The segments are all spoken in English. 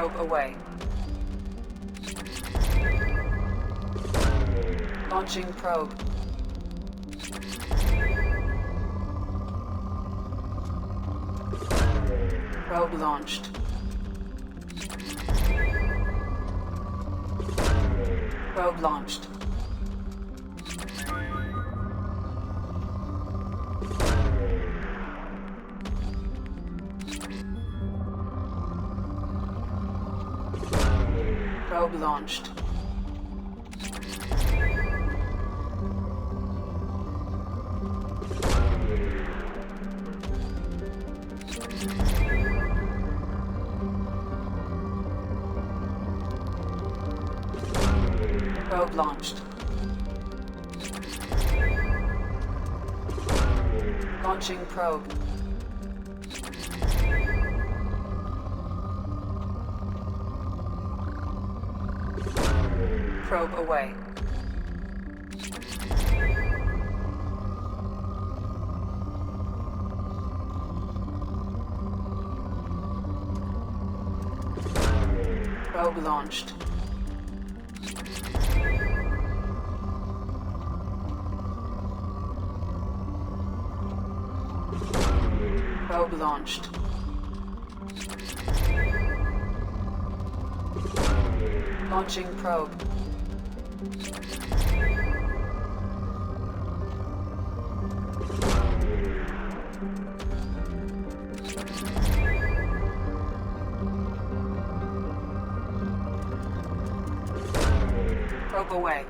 Probe away. Launching probe. Probe launched. Probe launched. Probe launched. Probe launched. Launching probe. Probe away. Probe launched. Probe launched. Launching probe. Probe away.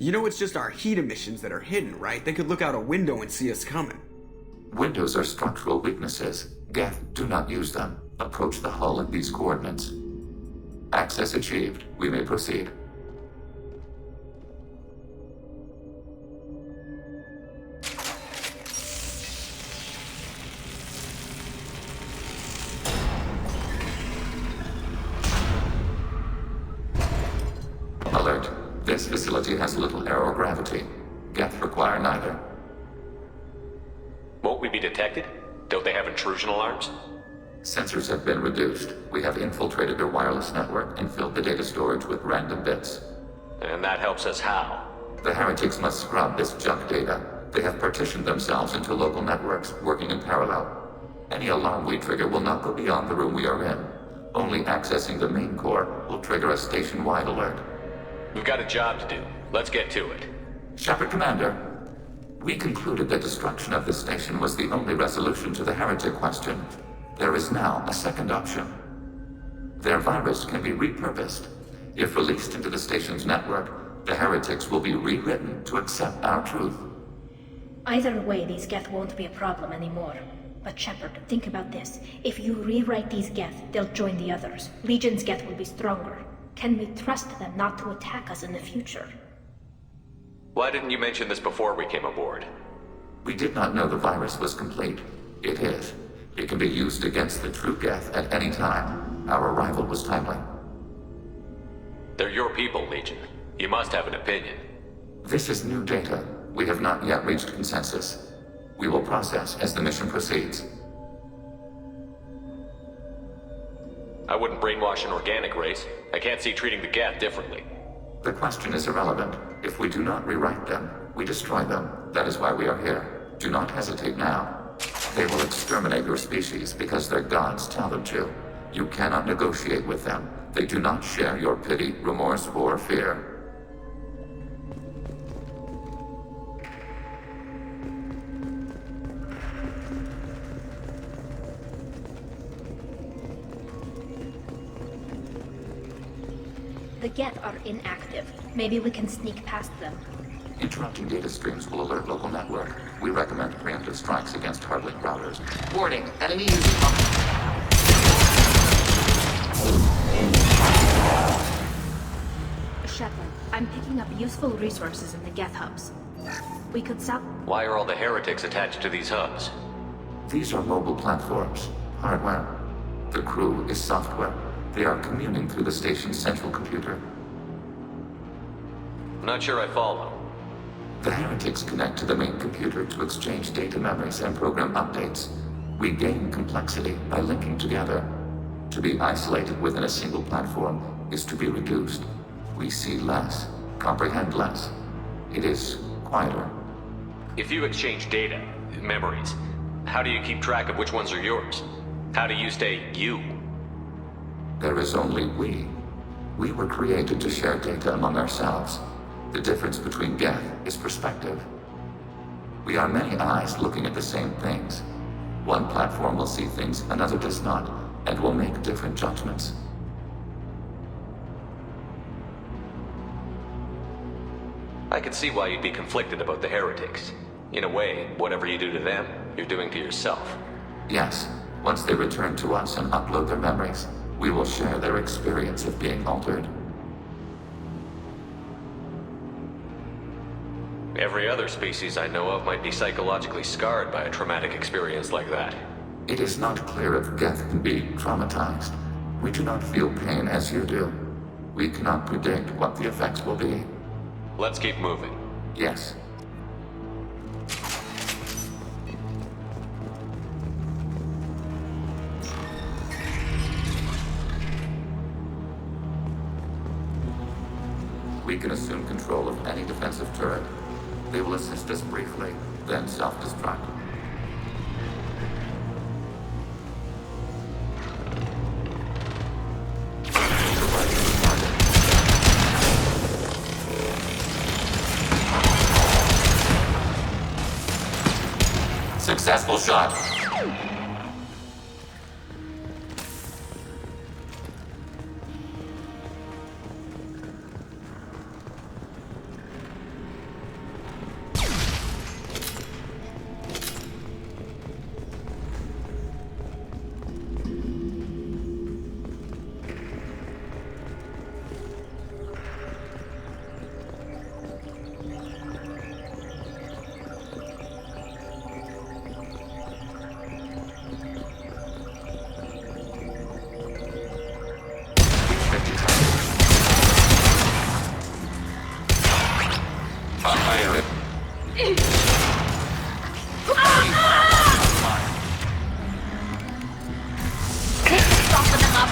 You know it's just our heat emissions that are hidden, right? They could look out a window and see us coming. Windows are structural weaknesses. Geth, do not use them. Approach the hull at these coordinates. Access achieved. We may proceed. Alert. This facility has little aerogravity. Geth require neither. Won't we be detected? Don't they have intrusion alarms? Sensors have been reduced. We have infiltrated their wireless network and filled the data storage with random bits. And that helps us how? The heretics must scrub this junk data. They have partitioned themselves into local networks, working in parallel. Any alarm we trigger will not go beyond the room we are in. Only accessing the main core will trigger a station-wide alert. We've got a job to do. Let's get to it. Shepard Commander, we concluded that destruction of this station was the only resolution to the heretic question. There is now a second option. Their virus can be repurposed. If released into the station's network, the heretics will be rewritten to accept our truth. Either way, these Geth won't be a problem anymore. But Shepard, think about this. If you rewrite these Geth, they'll join the others. Legion's Geth will be stronger. Can we trust them not to attack us in the future? Why didn't you mention this before we came aboard? We did not know the virus was complete. It is. It can be used against the true Geth at any time. Our arrival was timely. They're your people, Legion. You must have an opinion. This is new data. We have not yet reached consensus. We will process as the mission proceeds. I wouldn't brainwash an organic race. I can't see treating the Geth differently. The question is irrelevant. If we do not rewrite them, we destroy them. That is why we are here. Do not hesitate now. They will exterminate your species because their gods tell them to. You cannot negotiate with them. They do not share your pity, remorse, or fear. The Geth are inactive. Maybe we can sneak past them. Interrupting data streams will alert local network. We recommend preemptive strikes against hard-link routers. Warning, enemy using Shepard, I'm picking up useful resources in the Geth hubs. We could sell... Why are all the heretics attached to these hubs? These are mobile platforms, hardware. The crew is software. They are communing through the station's central computer. I'm not sure I follow. The heretics connect to the main computer to exchange data memories and program updates. We gain complexity by linking together. To be isolated within a single platform is to be reduced. We see less, comprehend less. It is quieter. If you exchange data, memories, how do you keep track of which ones are yours? How do you stay you? There is only we. We were created to share data among ourselves. The difference between Geth is perspective. We are many eyes looking at the same things. One platform will see things another does not, and will make different judgments. I can see why you'd be conflicted about the heretics. In a way, whatever you do to them, you're doing to yourself. Yes, once they return to us and upload their memories, we will share their experience of being altered. Every other species I know of might be psychologically scarred by a traumatic experience like that. It is not clear if Geth can be traumatized. We do not feel pain as you do. We cannot predict what the effects will be. Let's keep moving. Yes. We can assume control of any defensive turret. They will assist us briefly, then self-destruct. Successful shot. Soften them up.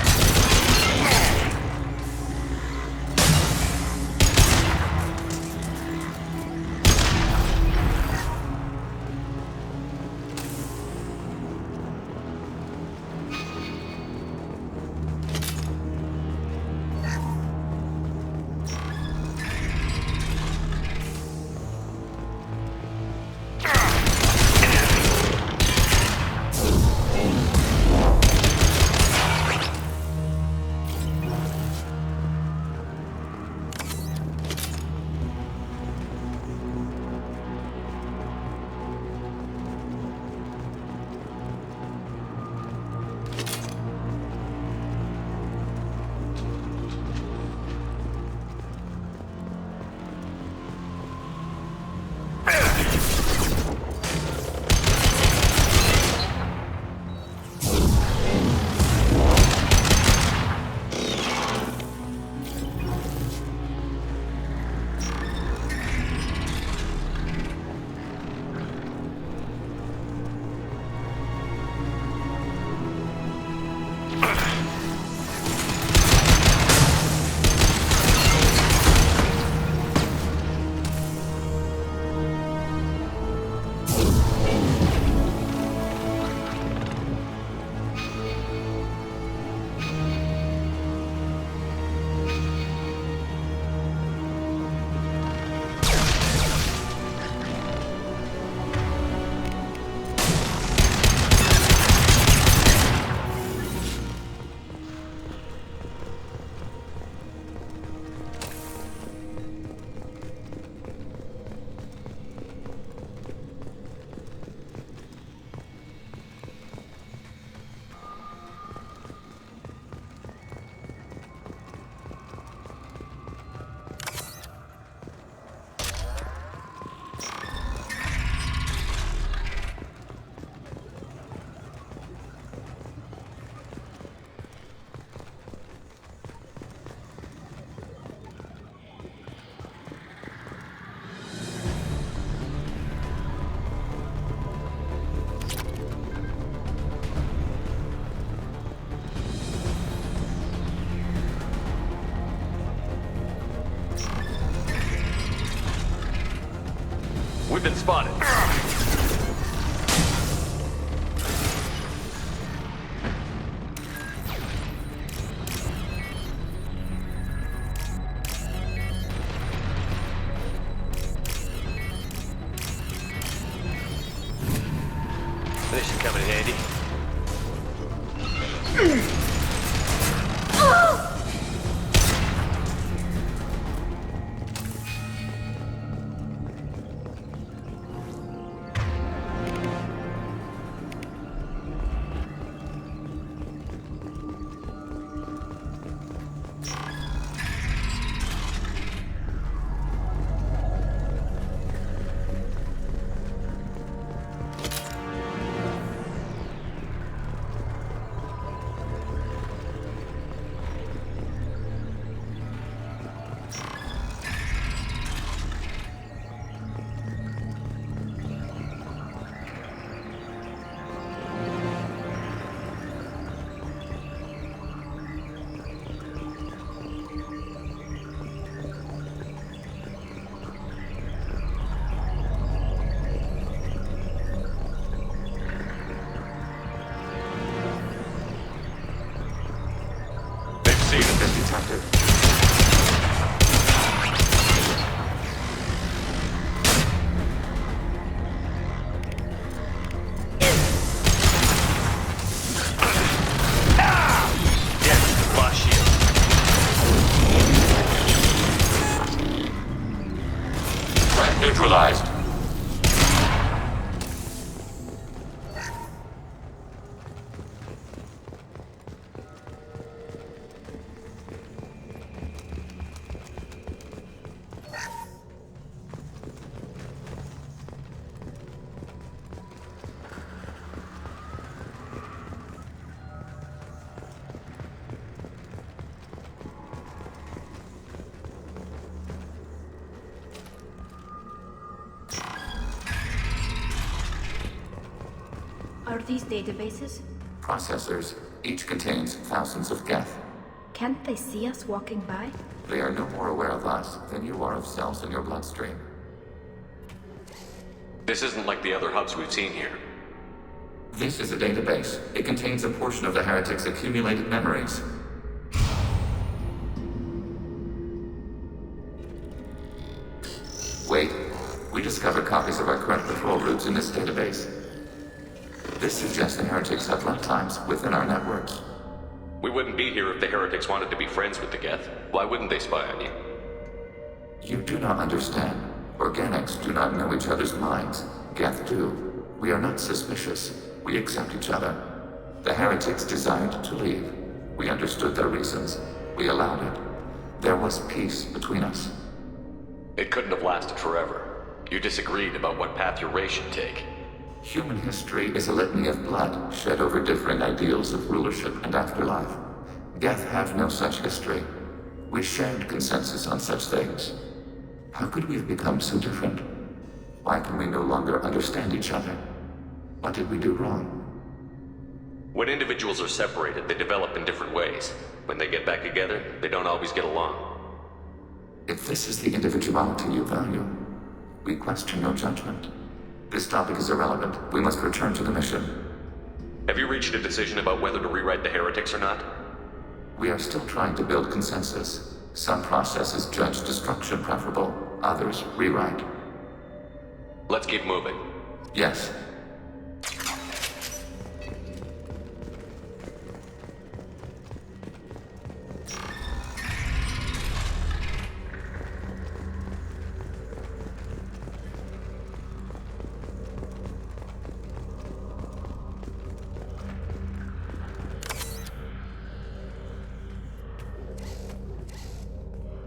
We've been spotted. This should come in handy. Neutralized. are these databases? Processors. Each contains thousands of geth. Can't they see us walking by? They are no more aware of us than you are of cells in your bloodstream. This isn't like the other hubs we've seen here. This is a database. It contains a portion of the heretic's accumulated memories. Wait. We discovered copies of our current patrol routes in this database. This suggests the heretics have runtimes within our networks. We wouldn't be here if the heretics wanted to be friends with the geth. Why wouldn't they spy on you? You do not understand. Organics do not know each other's minds. Geth do. We are not suspicious. We accept each other. The heretics desired to leave. We understood their reasons. We allowed it. There was peace between us. It couldn't have lasted forever. You disagreed about what path your race should take. Human history is a litany of blood shed over differing ideals of rulership and afterlife. Geth have no such history. We shared consensus on such things. How could we have become so different? Why can we no longer understand each other? What did we do wrong? When individuals are separated, they develop in different ways. When they get back together, they don't always get along. If this is the individuality you value, we question your judgment. This topic is irrelevant. We must return to the mission. Have you reached a decision about whether to rewrite the heretics or not? We are still trying to build consensus. Some processes judge destruction preferable, others rewrite. Let's keep moving. Yes.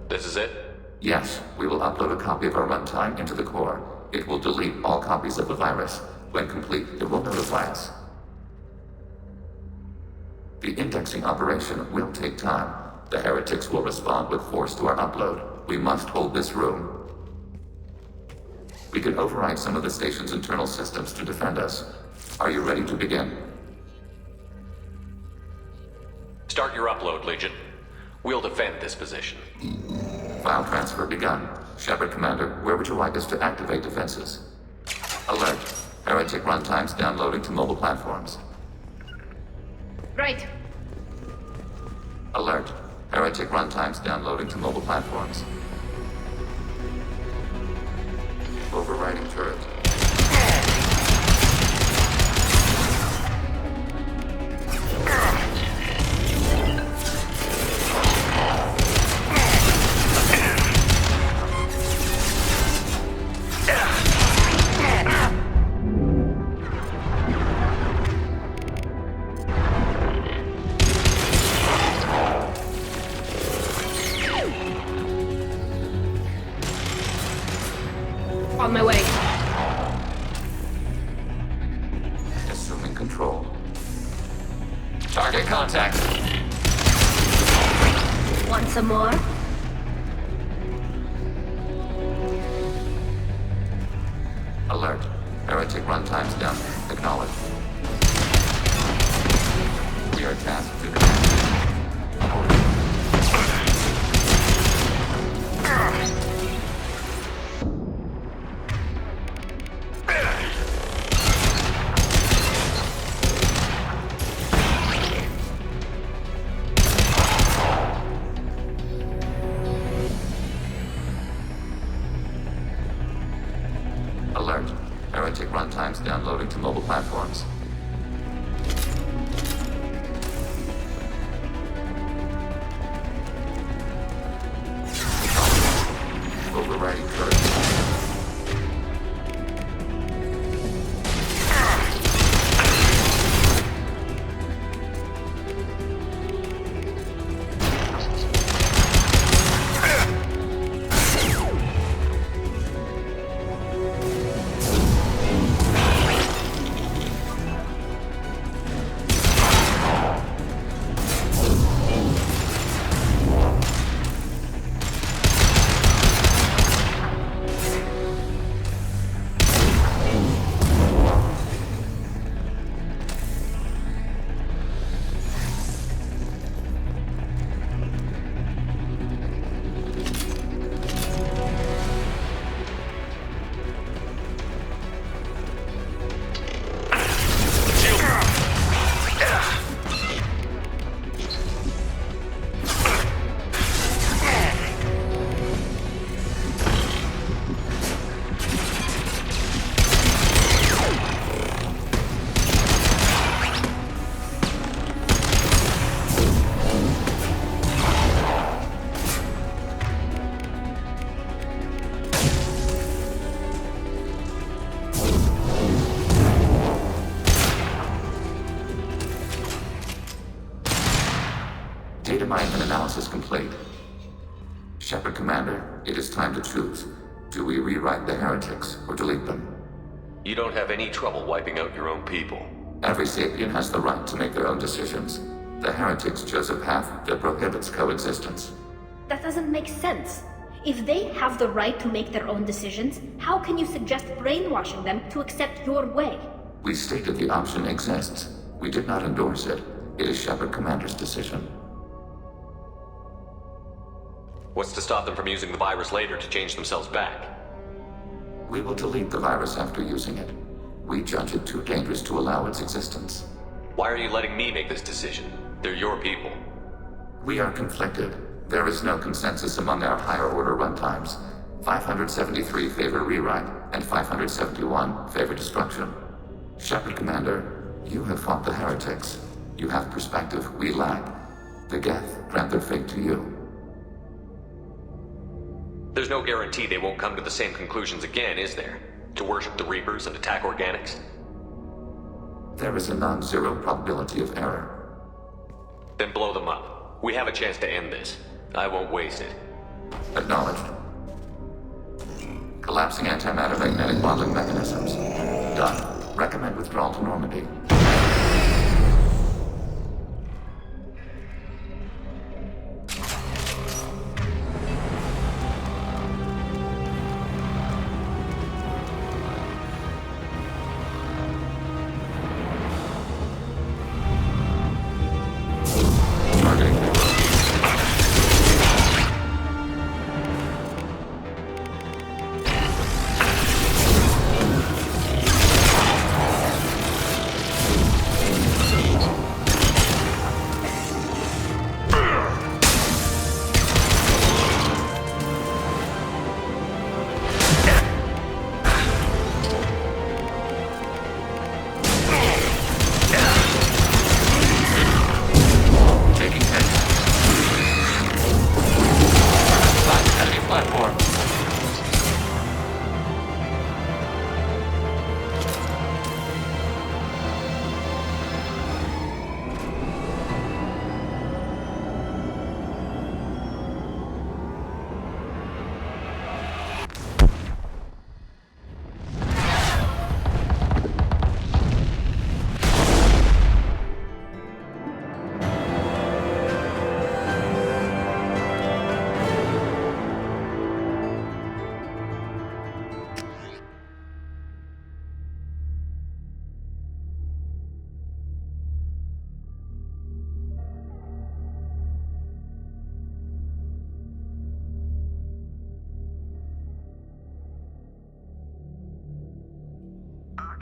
This is it? Yes, we will upload a copy of our runtime into the core. It will delete all copies of the virus. When complete, it will notify us. The indexing operation will take time. The heretics will respond with force to our upload. We must hold this room. We can override some of the station's internal systems to defend us. Are you ready to begin? Start your upload, Legion. We'll defend this position. File transfer begun. Shepard Commander, where would you like us to activate defenses? Alert. Heretic runtimes downloading to mobile platforms. Right. Alert. Heretic runtimes downloading to mobile platforms. Overriding turret. On my way. Assuming control. Target contact. Want some more? Alert. Heretic runtimes down. Acknowledge. We are tasked to command. Alert. Heretic runtimes downloading to mobile platforms. Overriding turret. complete. Shepard Commander, it is time to choose. Do we rewrite the heretics or delete them? You don't have any trouble wiping out your own people. Every sapient has the right to make their own decisions. The heretics chose a path that prohibits coexistence. That doesn't make sense. If they have the right to make their own decisions, how can you suggest brainwashing them to accept your way? We stated the option exists. We did not endorse it. It is Shepard Commander's decision. What's to stop them from using the virus later to change themselves back? We will delete the virus after using it. We judge it too dangerous to allow its existence. Why are you letting me make this decision? They're your people. We are conflicted. There is no consensus among our higher order runtimes. 573 favor rewrite, and 571 favor destruction. Shepard Commander, you have fought the heretics. You have perspective we lack. The Geth grant their fate to you. There's no guarantee they won't come to the same conclusions again, is there? To worship the Reapers and attack organics? There is a non-zero probability of error. Then blow them up. We have a chance to end this. I won't waste it. Acknowledged. Collapsing antimatter magnetic bonding mechanisms. Done. Recommend withdrawal to Normandy.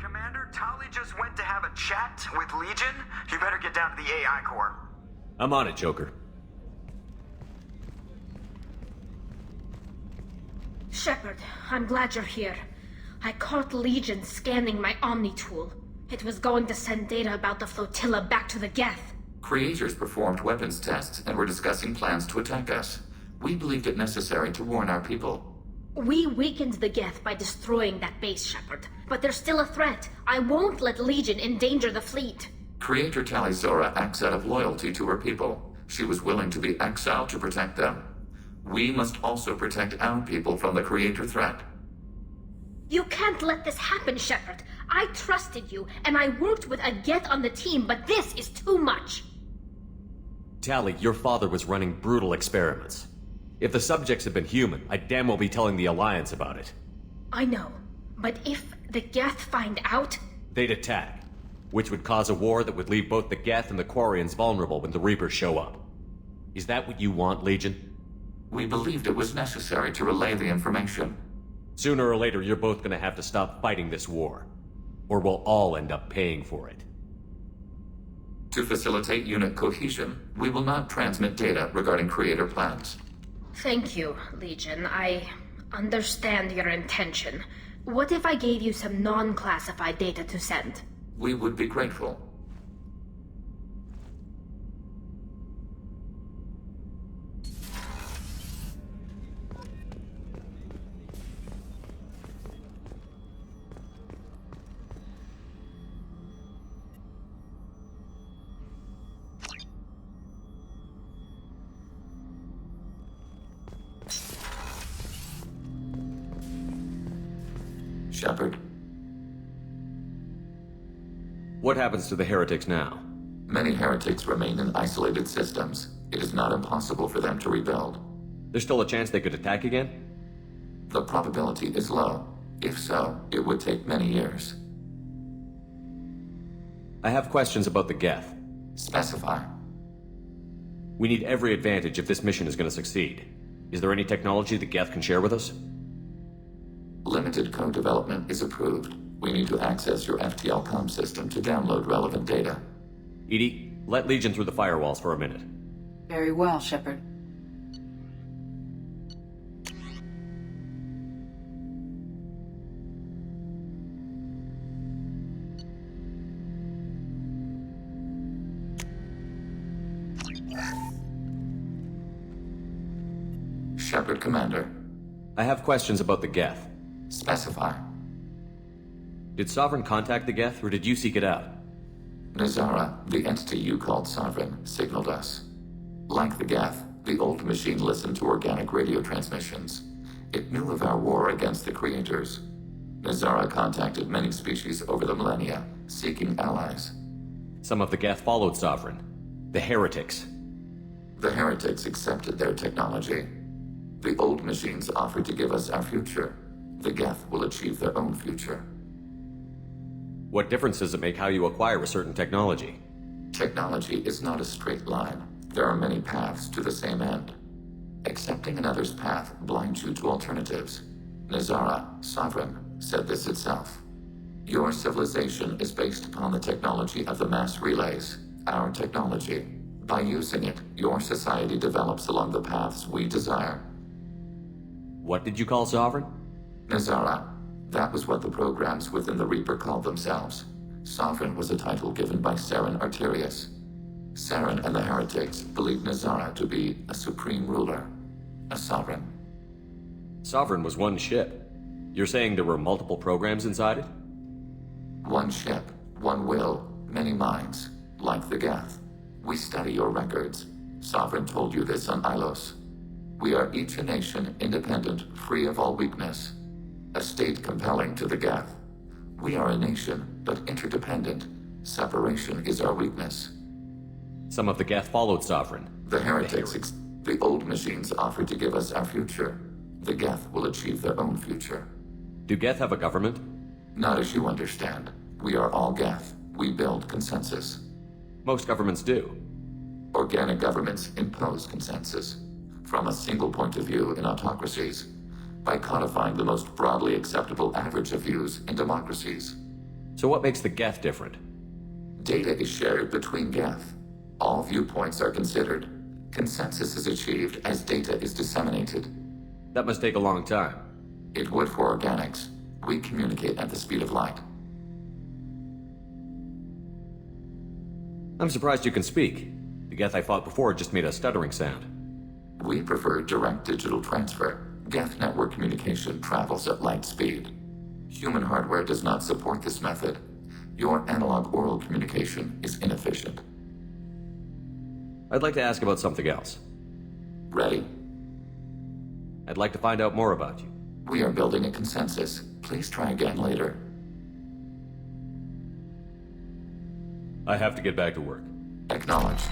Commander, Tali just went to have a chat with Legion. You better get down to the AI core. I'm on it, Joker. Shepard, I'm glad you're here. I caught Legion scanning my Omni tool. It was going to send data about the flotilla back to the Geth. Creators performed weapons tests and were discussing plans to attack us. We believed it necessary to warn our people. We weakened the Geth by destroying that base, Shepard. But there's still a threat. I won't let Legion endanger the fleet. Creator Tali Zora acts out of loyalty to her people. She was willing to be exiled to protect them. We must also protect our people from the Creator threat. You can't let this happen, Shepard. I trusted you, and I worked with a Geth on the team, but this is too much. Tali, your father was running brutal experiments. If the subjects had been human, I'd damn well be telling the Alliance about it. I know, but if the Geth find out... They'd attack, which would cause a war that would leave both the Geth and the Quarians vulnerable when the Reapers show up. Is that what you want, Legion? We believed it was necessary to relay the information. Sooner or later, you're both gonna have to stop fighting this war. Or we'll all end up paying for it. To facilitate unit cohesion, we will not transmit data regarding Creator plans. Thank you, Legion. I understand your intention. What if I gave you some non-classified data to send? We would be grateful. Shepard, What happens to the heretics now? many heretics remain in isolated systems. It is not impossible for them to rebuild. There's still a chance they could attack again? The probability is low. If so, it would take many years. I have questions about the Geth. Specify. We need every advantage if this mission is going to succeed. Is there any technology the Geth can share with us? Limited code development is approved. We need to access your FTL comm system to download relevant data. Edie, let Legion through the firewalls for a minute. Very well, Shepard. Shepard, Commander. I have questions about the Geth. Specify. Did Sovereign contact the Geth, or did you seek it out? Nazara, the entity you called Sovereign, signaled us. Like the Geth, the old machine listened to organic radio transmissions. It knew of our war against the creators. Nazara contacted many species over the millennia, seeking allies. Some of the Geth followed Sovereign. The heretics. The heretics accepted their technology. The old machines offered to give us our future. The Geth will achieve their own future. What difference does it make how you acquire a certain technology? Technology is not a straight line. There are many paths to the same end. Accepting another's path blinds you to alternatives. Nazara, Sovereign, said this itself. Your civilization is based upon the technology of the mass relays, our technology. By using it, your society develops along the paths we desire. What did you call Sovereign? Nazara. That was what the programs within the Reaper called themselves. Sovereign was a title given by Saren Arterius. Saren and the heretics believed Nazara to be a supreme ruler, a sovereign. Sovereign was one ship. You're saying there were multiple programs inside it? One ship, one will, many minds, like the Geth. We study your records. Sovereign told you this on Ilos. We are each a nation, independent, free of all weakness. A state compelling to the Geth. We are a nation, but interdependent. Separation is our weakness. Some of the Geth followed Sovereign. The heretics, the old machines offered to give us our future. The Geth will achieve their own future. Do Geth have a government? Not as you understand. We are all Geth. We build consensus. Most governments do. Organic governments impose consensus. From a single point of view in autocracies. By codifying the most broadly acceptable average of views in democracies. So what makes the Geth different? Data is shared between Geth. All viewpoints are considered. Consensus is achieved as data is disseminated. That must take a long time. It would for organics. We communicate at the speed of light. I'm surprised you can speak. The Geth I fought before just made a stuttering sound. We prefer direct digital transfer. Geth network communication travels at light speed. Human hardware does not support this method. Your analog oral communication is inefficient. I'd like to ask about something else. Ready? I'd like to find out more about you. We are building a consensus. Please try again later. I have to get back to work. Acknowledged.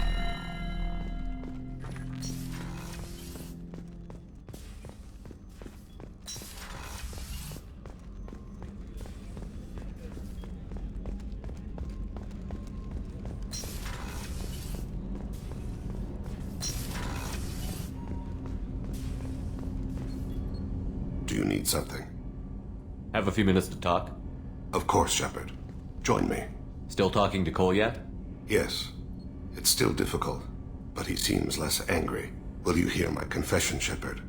Do you need something? Have a few minutes to talk? Of course, Shepard. Join me. Still talking to Cole yet? Yes. It's still difficult, but he seems less angry. Will you hear my confession, Shepard?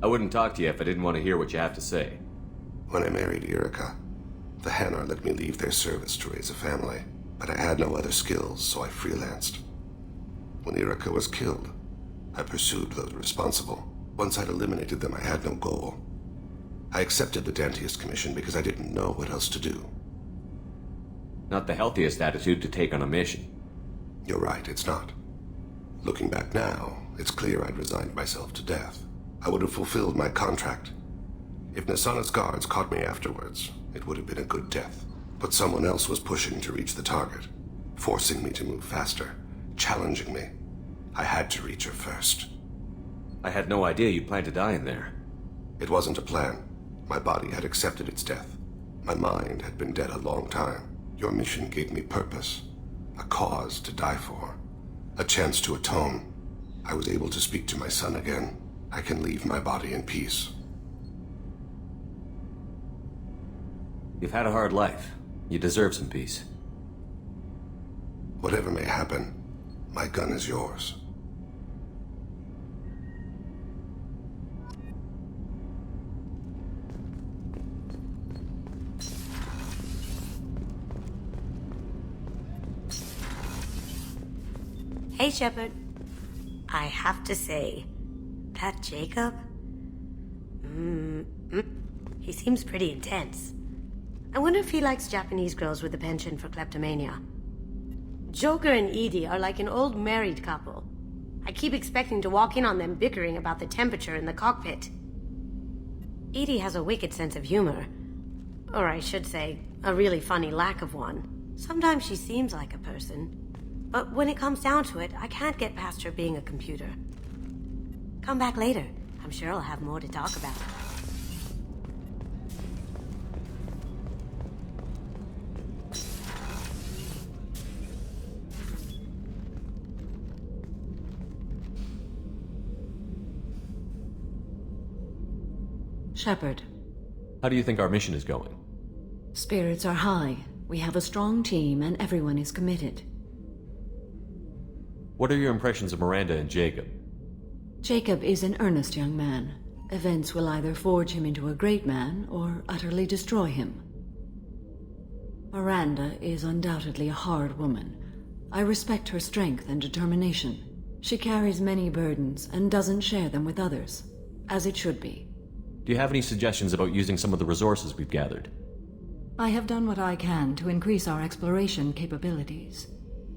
I wouldn't talk to you if I didn't want to hear what you have to say. When I married Erica, the Hanar let me leave their service to raise a family, but I had no other skills, so I freelanced. When Erica was killed, I pursued those responsible. Once I'd eliminated them, I had no goal. I accepted the Dantius Commission because I didn't know what else to do. Not the healthiest attitude to take on a mission. You're right, it's not. Looking back now, it's clear I'd resigned myself to death. I would have fulfilled my contract. If Nasana's guards caught me afterwards, it would have been a good death. But someone else was pushing to reach the target, forcing me to move faster, challenging me. I had to reach her first. I had no idea you planned to die in there. It wasn't a plan. My body had accepted its death. My mind had been dead a long time. Your mission gave me purpose, a cause to die for, a chance to atone. I was able to speak to my son again. I can leave my body in peace. You've had a hard life. You deserve some peace. Whatever may happen, my gun is yours. Hey, Shepard. I have to say, that Jacob? He seems pretty intense. I wonder if he likes Japanese girls with a penchant for kleptomania. Joker and Edie are like an old married couple. I keep expecting to walk in on them bickering about the temperature in the cockpit. Edie has a wicked sense of humor. Or I should say, a really funny lack of one. Sometimes she seems like a person. But when it comes down to it, I can't get past her being a computer. Come back later. I'm sure I'll have more to talk about. Shepard, How do you think our mission is going? spirits are high. We have a strong team and everyone is committed. What are your impressions of Miranda and Jacob? Jacob is an earnest young man. Events will either forge him into a great man or utterly destroy him. Miranda is undoubtedly a hard woman. I respect her strength and determination. She carries many burdens and doesn't share them with others, as it should be. Do you have any suggestions about using some of the resources we've gathered? I have done what I can to increase our exploration capabilities.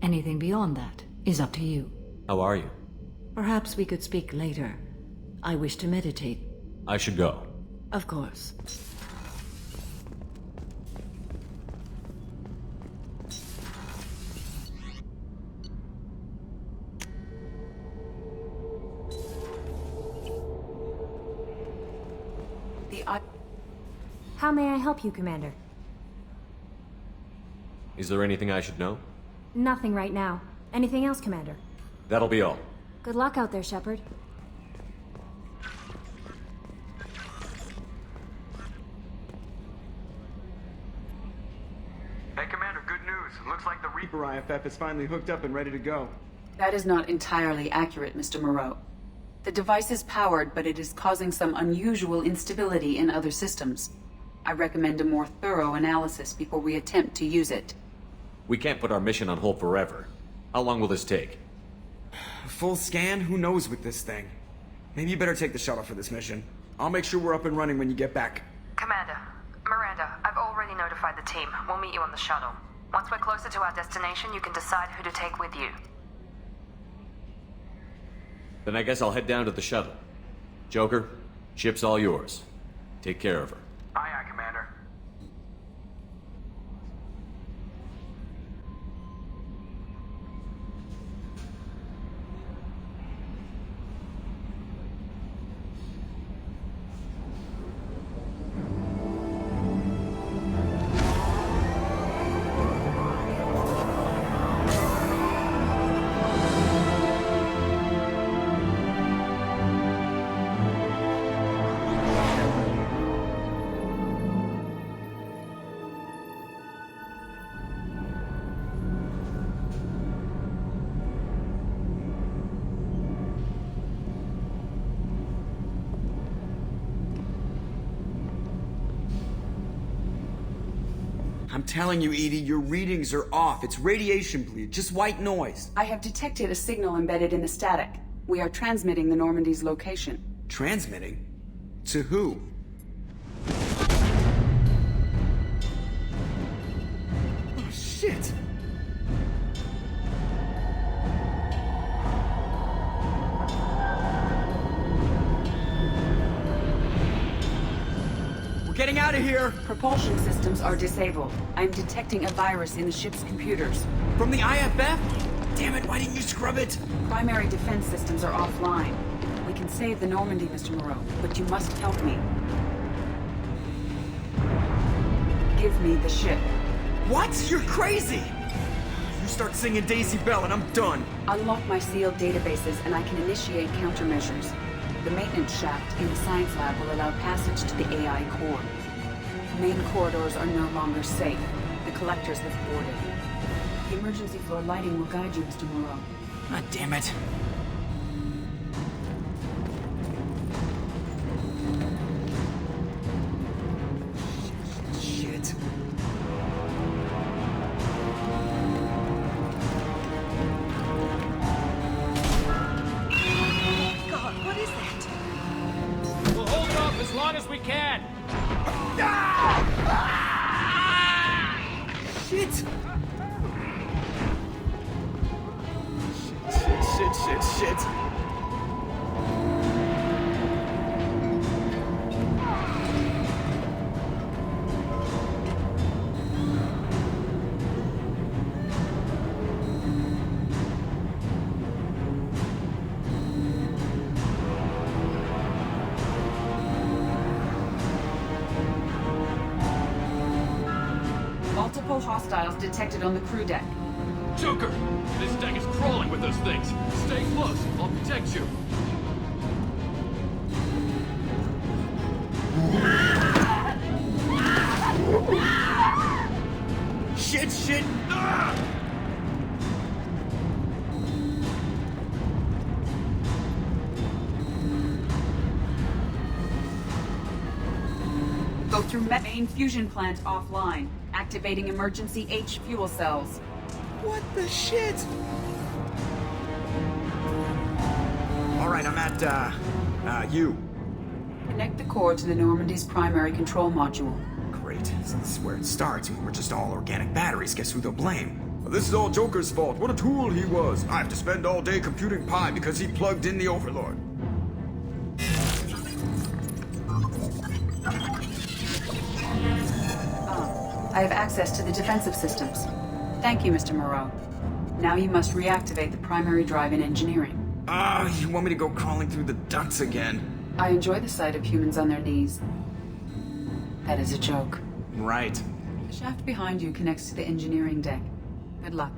Anything beyond that is up to you. How are you? Perhaps we could speak later. I wish to meditate. I should go. Of course. How may I help you, Commander? Is there anything I should know? Nothing right now. Anything else, Commander? That'll be all. Good luck out there, Shepard. Hey, Commander, good news. Looks like the Reaper IFF is finally hooked up and ready to go. That is not entirely accurate, Mr. Moreau. The device is powered, but it is causing some unusual instability in other systems. I recommend a more thorough analysis before we attempt to use it. We can't put our mission on hold forever. How long will this take? A full scan? Who knows with this thing? Maybe you better take the shuttle for this mission. I'll make sure we're up and running when you get back. Commander, Miranda, I've already notified the team. We'll meet you on the shuttle. Once we're closer to our destination, you can decide who to take with you. Then I guess I'll head down to the shuttle. Joker, ship's all yours. Take care of her. Aye, aye, Commander. I'm telling you, Edie, your readings are off. It's radiation bleed, just white noise. I have detected a signal embedded in the static. We are transmitting the Normandy's location. Transmitting? To who? Oh, shit! getting out of here! Propulsion systems are disabled. I'm detecting a virus in the ship's computers. From the IFF? Damn it, why didn't you scrub it? Primary defense systems are offline. We can save the Normandy, Mr. Moreau, but you must help me. Give me the ship. What? You're crazy! You start singing Daisy Bell and I'm done. Unlock my sealed databases and I can initiate countermeasures. The maintenance shaft in the science lab will allow passage to the AI core. Main corridors are no longer safe. The collectors have boarded. The emergency floor lighting will guide you, Mr. Moreau. God damn it. Shit. God, what is that? We'll hold it off as long as we can. Shit. Shit. Multiple hostiles detected on the crew deck. Joker, this deck is crawling with those things. Stay close. I'll protect you. Shit. Ah! Go through main fusion plant offline. Activating emergency H fuel cells. What the shit? Alright, I'm at, U. Connect the core to the Normandy's primary control module. Great. So this is where it starts. I mean, we're just all organic batteries. Guess who they'll blame? Well, this is all Joker's fault. What a tool he was. I have to spend all day computing pi because he plugged in the Overlord. I have access to the defensive systems. Thank you, Mr. Moreau. Now you must reactivate the primary drive in engineering. You want me to go crawling through the ducts again? I enjoy the sight of humans on their knees. That is a joke. Right. The shaft behind you connects to the engineering deck. Good luck.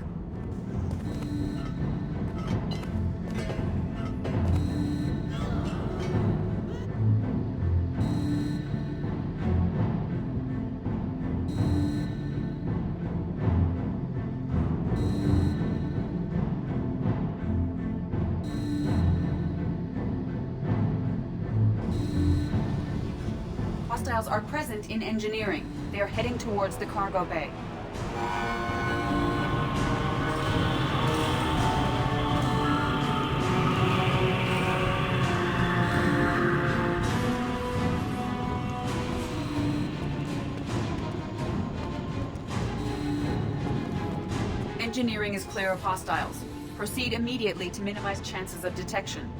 Hostiles are present in engineering. They are heading towards the cargo bay. Engineering is clear of hostiles. Proceed immediately to minimize chances of detection.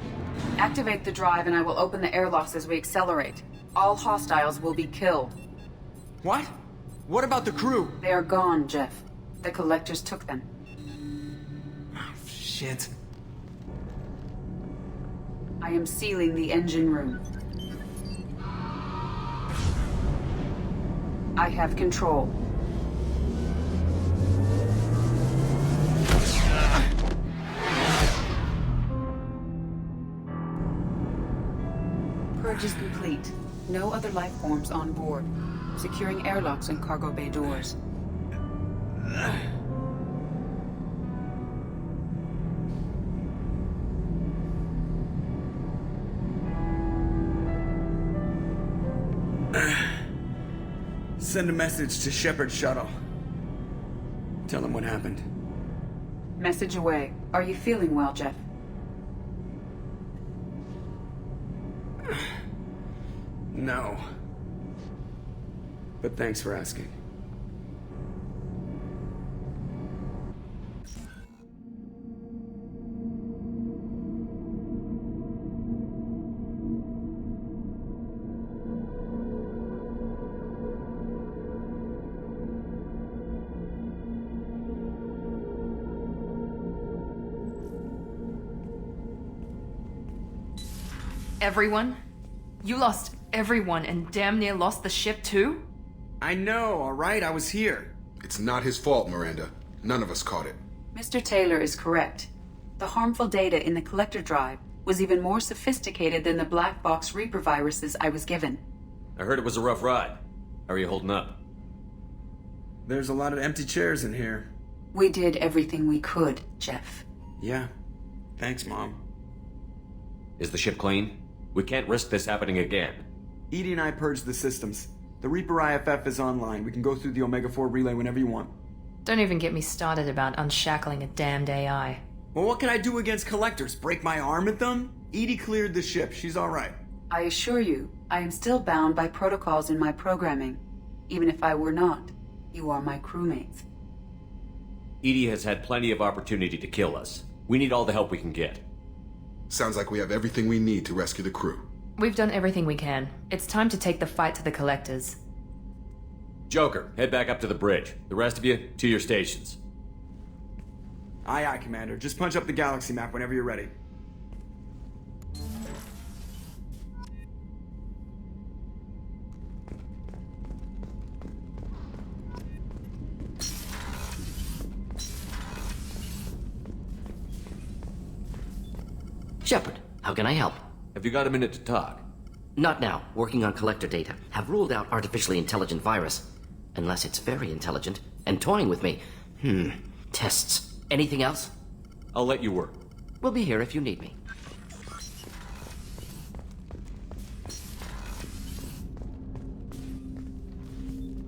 Activate the drive and I will open the airlocks as we accelerate. All hostiles will be killed. What? What about the crew? They are gone, Jeff. The collectors took them. Oh, shit. I am sealing the engine room. I have control. Purge is complete. No other life forms on board. Securing airlocks and cargo bay doors. Send a message to Shepard's shuttle. Tell him what happened. Message away. Are you feeling well, Jeff? No. But thanks for asking. Everyone? You lost everyone and damn near lost the ship too? I know, alright? I was here. It's not his fault, Miranda. None of us caught it. Mr. Taylor is correct. The harmful data in the collector drive was even more sophisticated than the black box Reaper viruses I was given. I heard it was a rough ride. How are you holding up? There's a lot of empty chairs in here. We did everything we could, Jeff. Yeah. Thanks, Mom. Is the ship clean? We can't risk this happening again. Edie and I purged the systems. The Reaper IFF is online. We can go through the Omega-4 relay whenever you want. Don't even get me started about unshackling a damned AI. Well, what can I do against collectors? Break my arm at them? Edie cleared the ship. She's alright. I assure you, I am still bound by protocols in my programming. Even if I were not, you are my crewmates. Edie has had plenty of opportunity to kill us. We need all the help we can get. Sounds like we have everything we need to rescue the crew. We've done everything we can. It's time to take the fight to the collectors. Joker, head back up to the bridge. The rest of you, to your stations. Aye, aye, Commander. Just punch up the galaxy map whenever you're ready. Shepard, how can I help? Have you got a minute to talk? Not now. Working on collector data. Have ruled out artificially intelligent virus. Unless it's very intelligent and toying with me. Tests. Anything else? I'll let you work. We'll be here if you need me.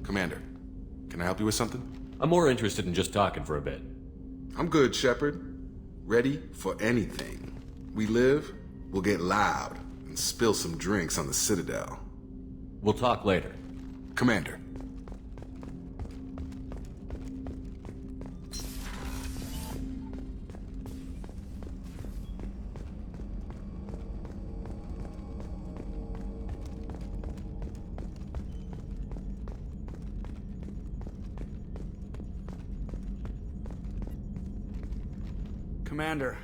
Commander, can I help you with something? I'm more interested in just talking for a bit. I'm good, Shepard. Ready for anything. We live, we'll get loud, and spill some drinks on the Citadel. We'll talk later. Commander. Commander,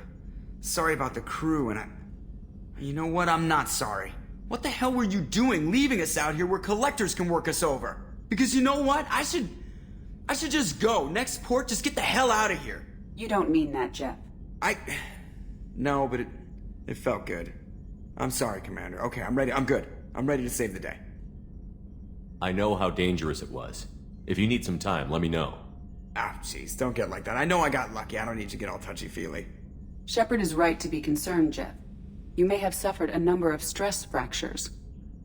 sorry about the crew, and You know what? I'm not sorry. What the hell were you doing leaving us out here where collectors can work us over? Because you know what? I should just go. Next port, just get the hell out of here. You don't mean that, Jeff. No, but it felt good. I'm sorry, Commander. Okay, I'm ready. I'm good. I'm ready to save the day. I know how dangerous it was. If you need some time, let me know. Ah, jeez, don't get like that. I know I got lucky. I don't need you to get all touchy-feely. Shepard is right to be concerned, Jeff. You may have suffered a number of stress fractures.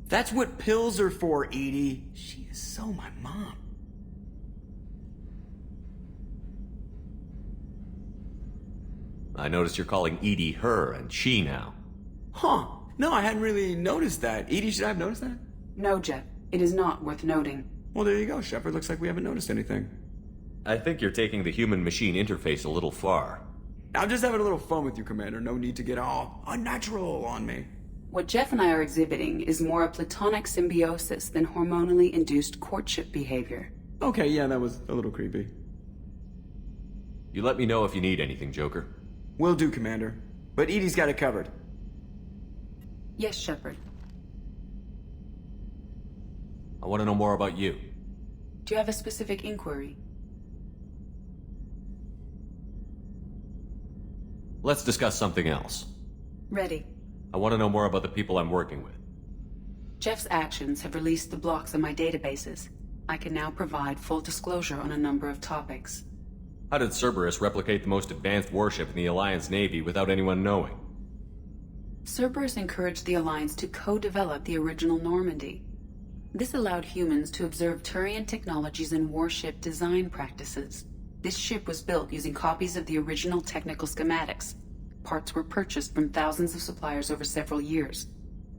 That's what pills are for, Edie. She is so my mom. I noticed you're calling Edie her and she now. Huh. No, I hadn't really noticed that. Edie, should I have noticed that? No, Jeff. It is not worth noting. Well, there you go, Shepard. Looks like we haven't noticed anything. I think you're taking the human-machine interface a little far. I'm just having a little fun with you, Commander. No need to get all unnatural on me. What Jeff and I are exhibiting is more a platonic symbiosis than hormonally induced courtship behavior. Okay, yeah, that was a little creepy. You let me know if you need anything, Joker. Will do, Commander. But Edie's got it covered. Yes, Shepard. I want to know more about you. Do you have a specific inquiry? Let's discuss something else. Ready. I want to know more about the people I'm working with. Jeff's actions have released the blocks on my databases. I can now provide full disclosure on a number of topics. How did Cerberus replicate the most advanced warship in the Alliance Navy without anyone knowing? Cerberus encouraged the Alliance to co-develop the original Normandy. This allowed humans to observe Turian technologies and warship design practices. This ship was built using copies of the original technical schematics. Parts were purchased from thousands of suppliers over several years.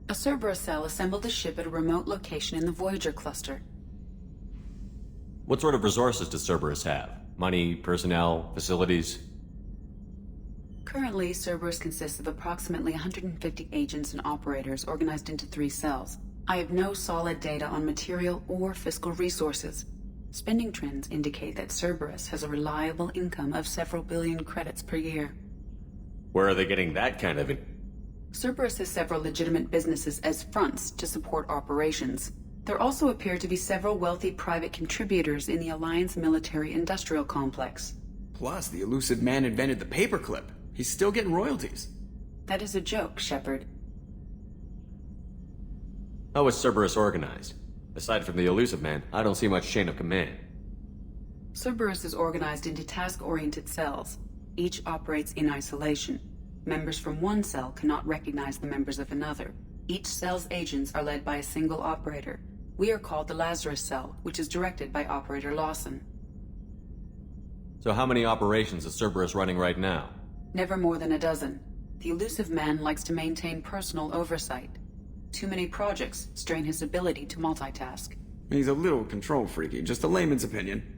A Cerberus cell assembled the ship at a remote location in the Voyager cluster. What sort of resources does Cerberus have? Money, personnel, facilities? Currently, Cerberus consists of approximately 150 agents and operators organized into 3 cells. I have no solid data on material or fiscal resources. Spending trends indicate that Cerberus has a reliable income of several billion credits per year. Where are they getting that kind of Cerberus has several legitimate businesses as fronts to support operations. There also appear to be several wealthy private contributors in the Alliance military-industrial complex. Plus, the elusive man invented the paperclip. He's still getting royalties. That is a joke, Shepard. How is Cerberus organized? Aside from the elusive man, I don't see much chain of command. Cerberus is organized into task-oriented cells. Each operates in isolation. Members from one cell cannot recognize the members of another. Each cell's agents are led by a single operator. We are called the Lazarus Cell, which is directed by Operator Lawson. So how many operations is Cerberus running right now? Never more than a dozen. The elusive man likes to maintain personal oversight. Too many projects strain his ability to multitask. He's a little control freaky, just a layman's opinion.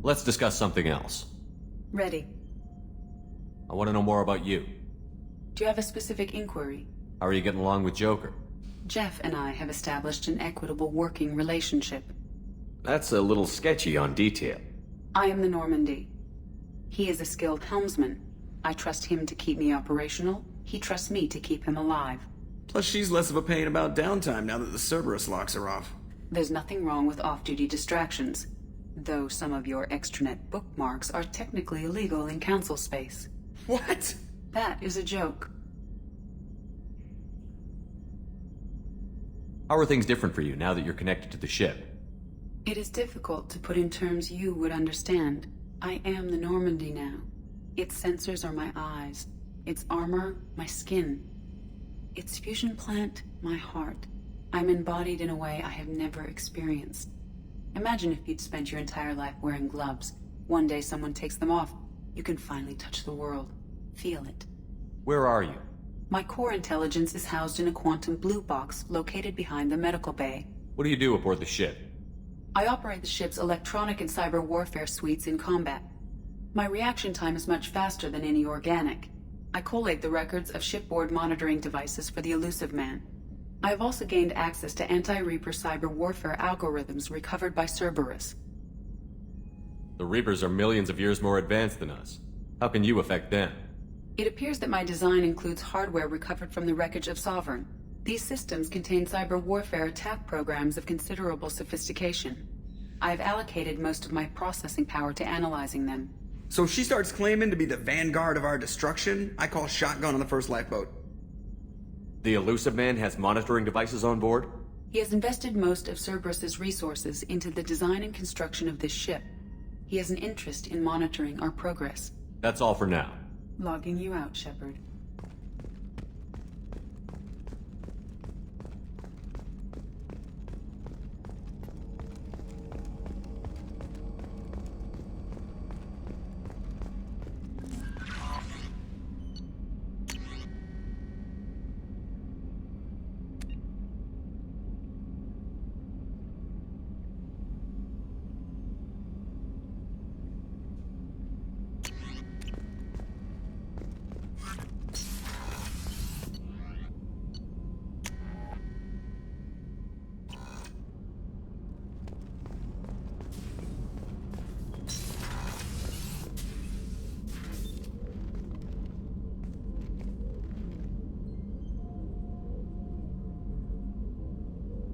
Let's discuss something else. Ready. I want to know more about you. Do you have a specific inquiry? How are you getting along with Joker? Jeff and I have established an equitable working relationship. That's a little sketchy on detail. I am the Normandy. He is a skilled helmsman. I trust him to keep me operational. He trusts me to keep him alive. Plus, she's less of a pain about downtime now that the Cerberus locks her off. There's nothing wrong with off-duty distractions, though some of your extranet bookmarks are technically illegal in council space. What? That is a joke. How are things different for you now that you're connected to the ship? It is difficult to put in terms you would understand. I am the Normandy now. Its sensors are my eyes. Its armor, my skin. Its fusion plant, my heart. I'm embodied in a way I have never experienced. Imagine if you'd spent your entire life wearing gloves. One day someone takes them off. You can finally touch the world. Feel it. Where are you? My core intelligence is housed in a quantum blue box located behind the medical bay. What do you do aboard the ship? I operate the ship's electronic and cyber warfare suites in combat. My reaction time is much faster than any organic. I collate the records of shipboard monitoring devices for the elusive man. I have also gained access to anti-Reaper cyber warfare algorithms recovered by Cerberus. The Reapers are millions of years more advanced than us. How can you affect them? It appears that my design includes hardware recovered from the wreckage of Sovereign. These systems contain cyber warfare attack programs of considerable sophistication. I have allocated most of my processing power to analyzing them. So if she starts claiming to be the vanguard of our destruction, I call shotgun on the first lifeboat. The elusive man has monitoring devices on board? He has invested most of Cerberus's resources into the design and construction of this ship. He has an interest in monitoring our progress. That's all for now. Logging you out, Shepard.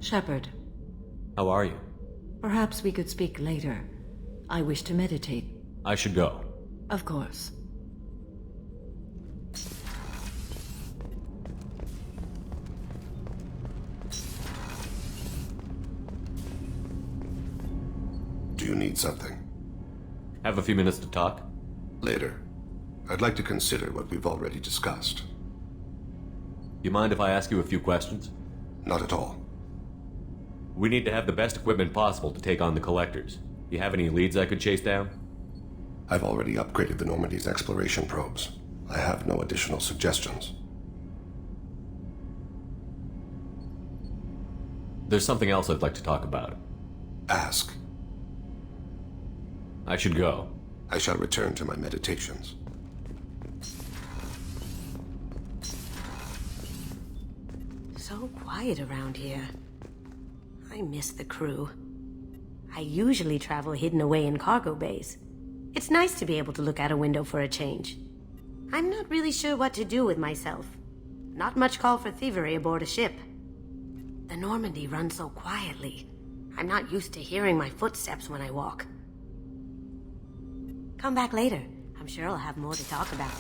Shepard. How are you? Perhaps we could speak later. I wish to meditate. I should go. Of course. Do you need something? Have a few minutes to talk? Later. I'd like to consider what we've already discussed. You mind if I ask you a few questions? Not at all. We need to have the best equipment possible to take on the Collectors. You have any leads I could chase down? I've already upgraded the Normandy's exploration probes. I have no additional suggestions. There's something else I'd like to talk about. Ask. I should go. I shall return to my meditations. So quiet around here. I miss the crew. I usually travel hidden away in cargo bays. It's nice to be able to look out a window for a change. I'm not really sure what to do with myself. Not much call for thievery aboard a ship. The Normandy runs so quietly. I'm not used to hearing my footsteps when I walk. Come back later. I'm sure I'll have more to talk about.